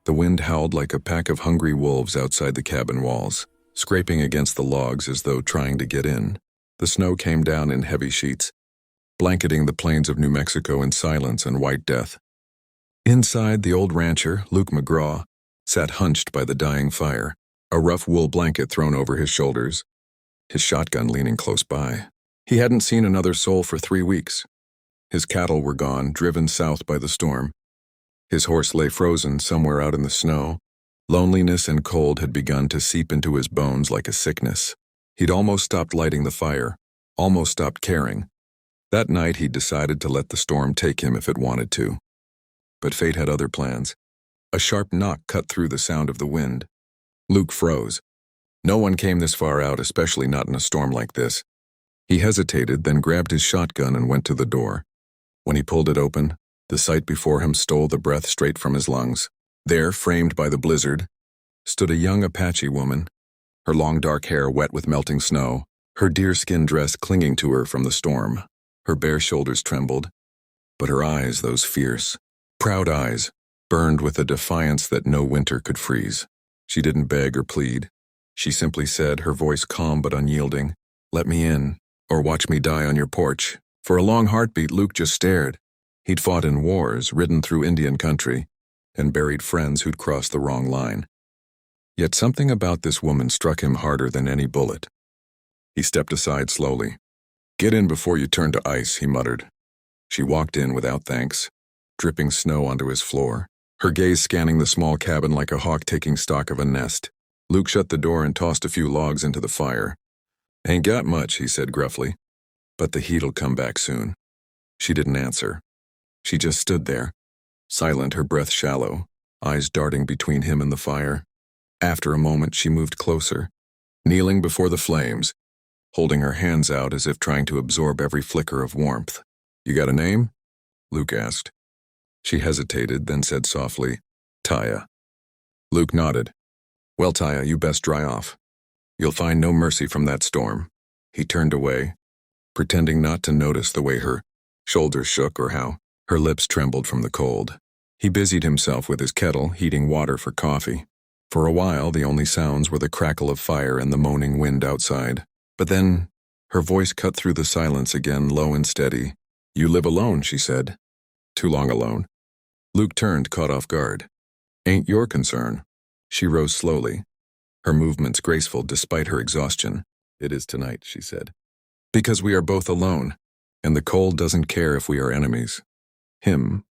The wind howled like a pack of hungry wolves outside the cabin walls, scraping against the logs as though trying to get in. The snow came down in heavy sheets, blanketing the plains of New Mexico in silence and white death. Inside, the old rancher, Luke McGraw, sat hunched by the dying fire, a rough wool blanket thrown over his shoulders, his shotgun leaning close by. He hadn't seen another soul for 3 weeks. His cattle were gone, driven south by the storm. His horse lay frozen somewhere out in the snow. Loneliness and cold had begun to seep into his bones like a sickness. He'd almost stopped lighting the fire, almost stopped caring. That night he'd decided to let the storm take him if it wanted to. But fate had other plans. A sharp knock cut through the sound of the wind. Luke froze. No one came this far out, especially not in a storm like this. He hesitated, then grabbed his shotgun and went to the door. When he pulled it open, the sight before him stole the breath straight from his lungs. There, framed by the blizzard, stood a young Apache woman, her long dark hair wet with melting snow, her deerskin dress clinging to her from the storm. Her bare shoulders trembled, but her eyes, those fierce, proud eyes, burned with a defiance that no winter could freeze. She didn't beg or plead. She simply said, her voice calm but unyielding, "Let me in, or watch me die on your porch." For a long heartbeat, Luke just stared. He'd fought in wars, ridden through Indian country, and buried friends who'd crossed the wrong line. Yet something about this woman struck him harder than any bullet. He stepped aside slowly. "Get in before you turn to ice," he muttered. She walked in without thanks, dripping snow onto his floor, her gaze scanning the small cabin like a hawk taking stock of a nest. Luke shut the door and tossed a few logs into the fire. "Ain't got much," he said gruffly, "but the heat'll come back soon." She didn't answer. She just stood there, silent, her breath shallow, eyes darting between him and the fire. After a moment, she moved closer, kneeling before the flames, holding her hands out as if trying to absorb every flicker of warmth. "You got a name?" Luke asked. She hesitated, then said softly, "Taya." Luke nodded. "Well, Taya, you best dry off. You'll find no mercy from that storm." He turned away, pretending not to notice the way her shoulders shook or how her lips trembled from the cold. He busied himself with his kettle, heating water for coffee. For a while, the only sounds were the crackle of fire and the moaning wind outside. But then, her voice cut through the silence again, low and steady. "You live alone," she said. "Too long alone." Luke turned, caught off guard. "Ain't your concern." She rose slowly, her movements graceful despite her exhaustion. "It is tonight," she said. "Because we are both alone, and the cold doesn't care if we are enemies." Him.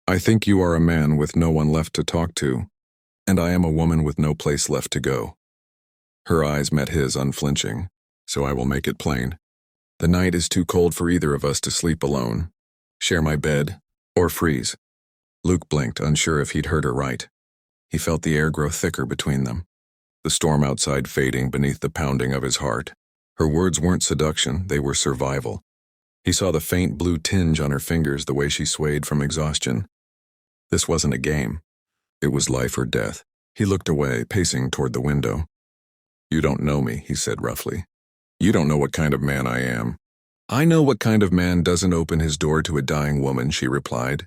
"I think you are a man with no one left to talk to, and I am a woman with no place left to go." Her eyes met his unflinching. "So I will make it plain. The night is too cold for either of us to sleep alone, share my bed, or freeze." Luke blinked, unsure if he'd heard her right. He felt the air grow thicker between them, the storm outside fading beneath the pounding of his heart. Her words weren't seduction, they were survival. He saw the faint blue tinge on her fingers the way she swayed from exhaustion. This wasn't a game. It was life or death. He looked away, pacing toward the window. "You don't know me," he said roughly. "You don't know what kind of man I am." "I know what kind of man doesn't open his door to a dying woman," she replied.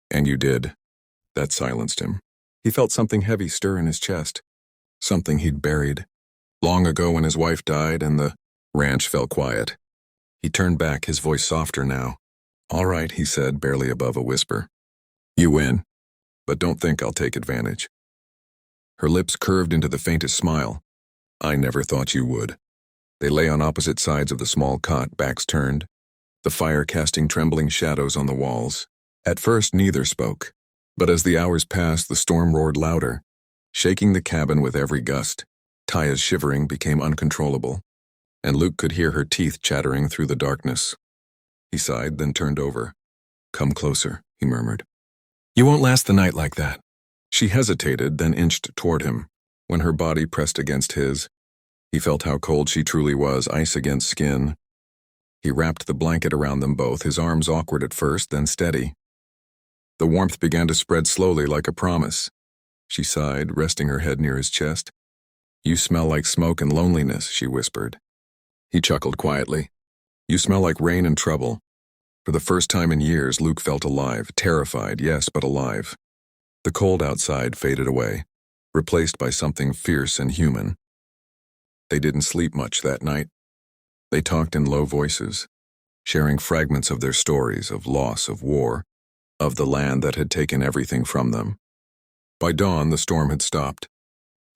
"And you did." That silenced him. He felt something heavy stir in his chest, something he'd buried long ago when his wife died and the ranch fell quiet. He turned back, his voice softer now. "All right," he said, barely above a whisper. "You win, but don't think I'll take advantage." Her lips curved into the faintest smile. "I never thought you would." They lay on opposite sides of the small cot, backs turned, the fire casting trembling shadows on the walls. At first, neither spoke, but as the hours passed, the storm roared louder, shaking the cabin with every gust. Taya's shivering became uncontrollable, and Luke could hear her teeth chattering through the darkness. He sighed, then turned over. "Come closer," he murmured. "You won't last the night like that." She hesitated, then inched toward him. When her body pressed against his, he felt how cold she truly was, ice against skin. He wrapped the blanket around them both, his arms awkward at first, then steady. The warmth began to spread slowly like a promise. She sighed, resting her head near his chest. "You smell like smoke and loneliness," she whispered. He chuckled quietly. "You smell like rain and trouble." For the first time in years, Luke felt alive, terrified, yes, but alive. The cold outside faded away, replaced by something fierce and human. They didn't sleep much that night. They talked in low voices, sharing fragments of their stories of loss, of war, of the land that had taken everything from them. By dawn, the storm had stopped.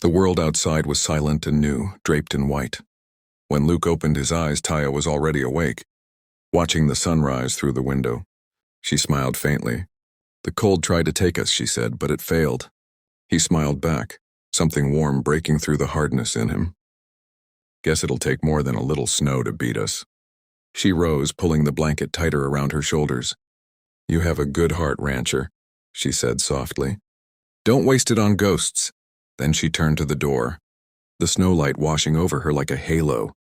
The world outside was silent and new, draped in white. When Luke opened his eyes, Taya was already awake, watching the sunrise through the window. She smiled faintly. "The cold tried to take us," she said, "but it failed." He smiled back, something warm breaking through the hardness in him. "Guess it'll take more than a little snow to beat us." She rose, pulling the blanket tighter around her shoulders. "You have a good heart, rancher," she said softly. "Don't waste it on ghosts." Then she turned to the door, the snowlight washing over her like a halo.